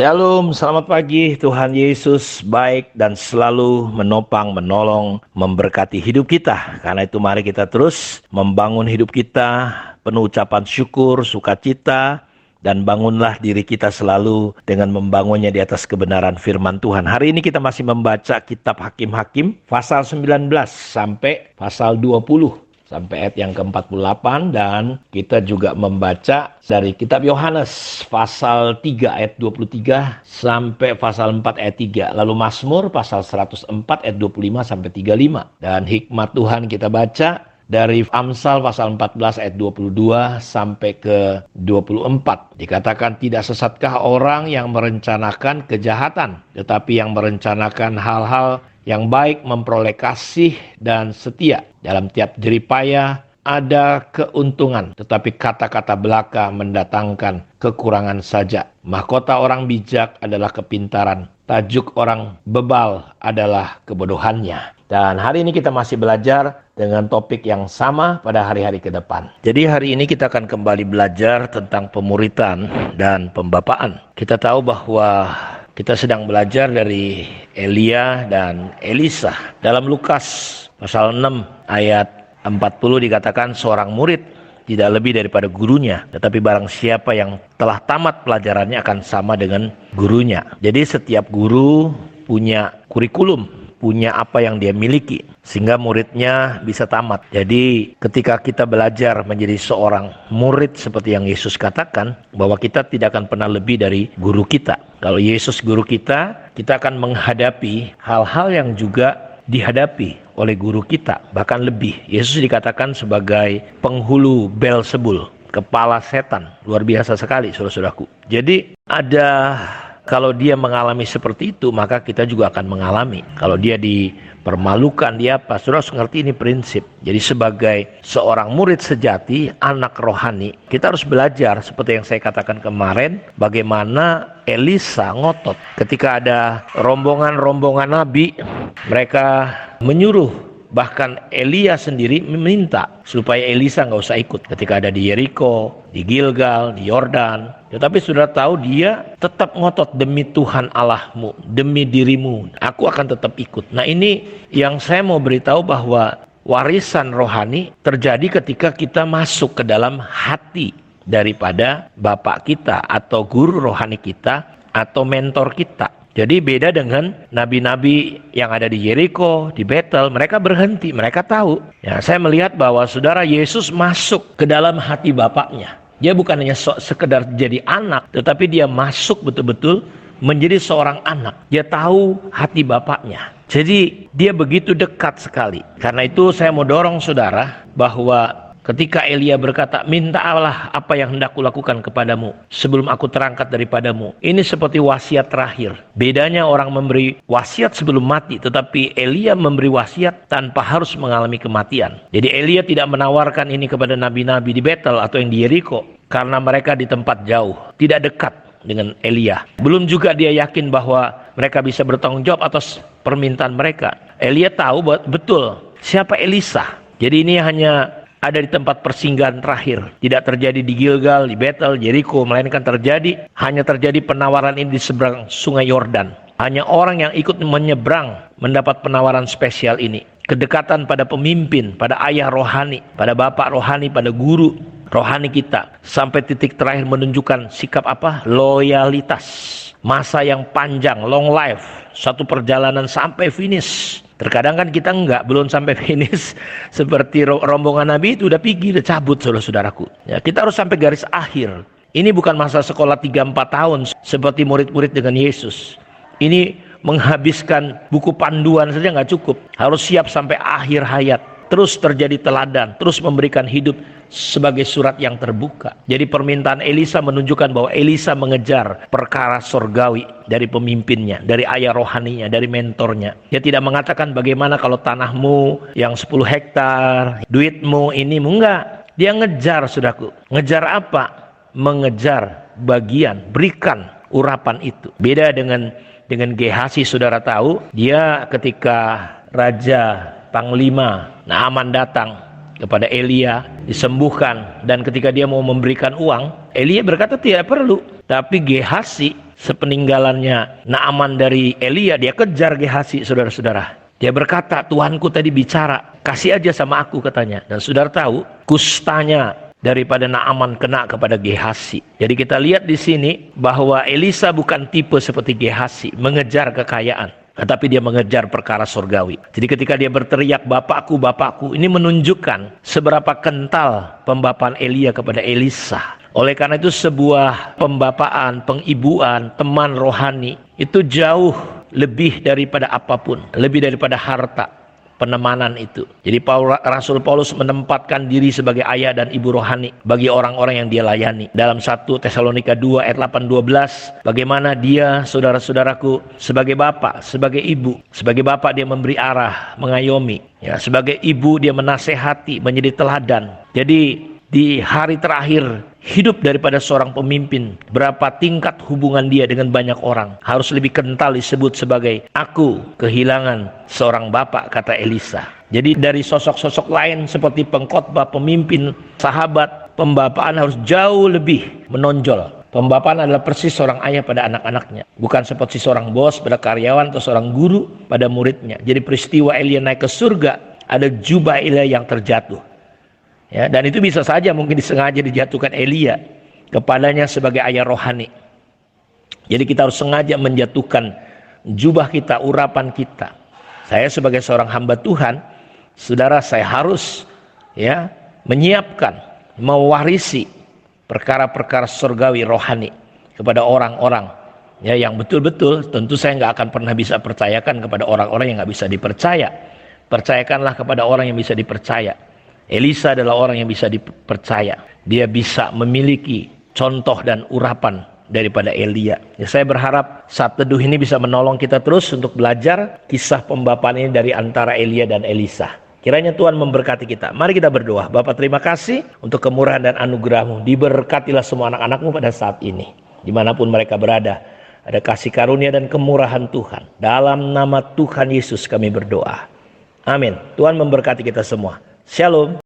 Shalom, selamat pagi. Tuhan Yesus baik dan selalu menopang, menolong, memberkati hidup kita. Karena itu mari kita terus membangun hidup kita penuh ucapan syukur, sukacita, dan bangunlah diri kita selalu dengan membangunnya di atas kebenaran firman Tuhan. Hari ini kita masih membaca kitab Hakim-Hakim pasal 19 sampai pasal 20. Sampai ayat yang ke-48, dan kita juga membaca dari kitab Yohanes pasal 3 ayat 23 sampai pasal 4 ayat 3. Lalu Mazmur pasal 104 ayat 25 sampai 35. Dan hikmat Tuhan kita baca dari Amsal pasal 14 ayat 22 sampai ke 24. Dikatakan, tidak sesatkah orang yang merencanakan kejahatan, tetapi yang merencanakan hal-hal yang baik memperoleh kasih dan setia. Dalam tiap jeripaya ada keuntungan, tetapi kata-kata belaka mendatangkan kekurangan saja. Mahkota orang bijak adalah kepintaran, tajuk orang bebal adalah kebodohannya. Dan hari ini kita masih belajar dengan topik yang sama pada hari-hari ke depan. Jadi hari ini kita akan kembali belajar tentang pemuritan dan pembapaan. Kita tahu bahwa kita sedang belajar dari Elia dan Elisa. Dalam Lukas pasal 6 ayat 40 dikatakan, seorang murid tidak lebih daripada gurunya, tetapi barang siapa yang telah tamat pelajarannya akan sama dengan gurunya. Jadi setiap guru punya kurikulum, punya apa yang dia miliki, sehingga muridnya bisa tamat. Jadi ketika kita belajar menjadi seorang murid seperti yang Yesus katakan, bahwa kita tidak akan pernah lebih dari guru kita. Kalau Yesus guru kita, kita akan menghadapi hal-hal yang juga dihadapi oleh guru kita, bahkan lebih. Yesus dikatakan sebagai penghulu Beelzebul, kepala setan. Luar biasa sekali, saudara-saudaraku. Jadi kalau dia mengalami seperti itu, maka kita juga akan mengalami. Kalau dia dipermalukan, dia apa? Saudara harus ngerti ini prinsip. Jadi sebagai seorang murid sejati, anak rohani, kita harus belajar seperti yang saya katakan kemarin, bagaimana Elisa ngotot. Ketika ada rombongan-rombongan nabi, mereka menyuruh, bahkan Elia sendiri meminta supaya Elisa nggak usah ikut ketika ada di Yeriko, di Gilgal, di Yordan. Tetapi sudah tahu dia tetap ngotot, demi Tuhan Allahmu, demi dirimu, aku akan tetap ikut. Nah, ini yang saya mau beritahu, bahwa warisan rohani terjadi ketika kita masuk ke dalam hati daripada bapak kita atau guru rohani kita atau mentor kita. Jadi beda dengan nabi-nabi yang ada di Yeriko, di Betel. Mereka berhenti, mereka tahu. Ya, saya melihat bahwa saudara, Yesus masuk ke dalam hati bapaknya. Dia bukan hanya sekedar jadi anak, tetapi dia masuk betul-betul menjadi seorang anak. Dia tahu hati bapaknya. Jadi dia begitu dekat sekali. Karena itu saya mau dorong saudara, bahwa ketika Elia berkata, minta Allah apa yang hendak kulakukan kepadamu sebelum aku terangkat daripadamu. Ini seperti wasiat terakhir. Bedanya orang memberi wasiat sebelum mati, tetapi Elia memberi wasiat tanpa harus mengalami kematian. Jadi Elia tidak menawarkan ini kepada nabi-nabi di Betel atau yang di Yeriko, karena mereka di tempat jauh, tidak dekat dengan Elia. Belum juga dia yakin bahwa mereka bisa bertanggung jawab atas permintaan mereka. Elia tahu betul siapa Elisa. Jadi ini hanya ada di tempat persinggahan terakhir. Tidak terjadi di Gilgal, di Betel, Yeriko, melainkan hanya terjadi penawaran ini di seberang sungai Yordan. Hanya orang yang ikut menyeberang mendapat penawaran spesial ini. Kedekatan pada pemimpin, pada ayah rohani, pada bapak rohani, pada guru rohani kita. Sampai titik terakhir menunjukkan sikap apa? Loyalitas. Masa yang panjang, long life. Satu perjalanan sampai finish. Terkadang kan kita belum sampai finish. Seperti rombongan Nabi itu udah pergi, udah cabut, saudara-saudaraku. Ya, kita harus sampai garis akhir. Ini bukan masa sekolah 3-4 tahun seperti murid-murid dengan Yesus. Ini menghabiskan buku panduan saja nggak cukup. Harus siap sampai akhir hayat. Terus terjadi teladan, terus memberikan hidup sebagai surat yang terbuka. Jadi permintaan Elisa menunjukkan bahwa Elisa mengejar perkara surgawi dari pemimpinnya, dari ayah rohaninya, dari mentornya. Dia tidak mengatakan bagaimana kalau tanahmu yang 10 hektar, duitmu ini, enggak. Dia ngejar, saudaraku. Ngejar apa? Mengejar bagian, berikan urapan itu. Beda dengan Gehazi, saudara tahu, dia ketika Raja Panglima Naaman datang kepada Elia, disembuhkan, dan ketika dia mau memberikan uang, Elia berkata tidak perlu. Tapi Gehazi sepeninggalannya Naaman dari Elia, dia kejar Gehazi, saudara-saudara. Dia berkata, Tuanku tadi bicara, kasih aja sama aku, katanya. Dan saudara tahu, kustanya daripada Naaman kena kepada Gehazi. Jadi kita lihat di sini bahwa Elisa bukan tipe seperti Gehazi, mengejar kekayaan, tetapi dia mengejar perkara surgawi. Jadi ketika dia berteriak, Bapakku, Bapakku, ini menunjukkan seberapa kental pembapaan Elia kepada Elisa. Oleh karena itu sebuah pembapaan, pengibuan, teman rohani itu jauh lebih daripada apapun, lebih daripada harta, penemanan itu. Jadi Rasul Paulus menempatkan diri sebagai ayah dan ibu rohani bagi orang-orang yang dia layani. Dalam 1 Tesalonika 2 ayat 8-12, bagaimana dia, saudara-saudaraku, sebagai bapak, sebagai ibu. Sebagai bapak dia memberi arah, mengayomi. Ya, sebagai ibu dia menasehati, menjadi teladan. Jadi di hari terakhir hidup daripada seorang pemimpin, berapa tingkat hubungan dia dengan banyak orang harus lebih kental disebut sebagai aku kehilangan seorang bapak, kata Elisa. Jadi dari sosok-sosok lain seperti pengkhotbah, pemimpin, sahabat, pembapaan harus jauh lebih menonjol. Pembapaan adalah persis seorang ayah pada anak-anaknya, bukan seperti seorang bos pada karyawan atau seorang guru pada muridnya. Jadi peristiwa Elia naik ke surga, ada jubah Elia yang terjatuh. Ya, dan itu bisa saja mungkin disengaja dijatuhkan Elia kepadanya sebagai ayah rohani. Jadi kita harus sengaja menjatuhkan jubah kita, urapan kita. Saya sebagai seorang hamba Tuhan, saudara, saya harus menyiapkan, mewarisi perkara-perkara surgawi rohani kepada orang-orang yang betul-betul, tentu saya nggak akan pernah bisa percayakan kepada orang-orang yang nggak bisa dipercaya. Percayakanlah kepada orang yang bisa dipercaya. Elisa adalah orang yang bisa dipercaya. Dia bisa memiliki contoh dan urapan daripada Elia. Ya, saya berharap saat teduh ini bisa menolong kita terus untuk belajar kisah pembapaan ini dari antara Elia dan Elisa. Kiranya Tuhan memberkati kita. Mari kita berdoa. Bapa, terima kasih untuk kemurahan dan anugerah-Mu. Diberkatilah semua anak-anak-Mu pada saat ini, dimanapun mereka berada. Ada kasih karunia dan kemurahan Tuhan. Dalam nama Tuhan Yesus kami berdoa. Amin. Tuhan memberkati kita semua. Shalom.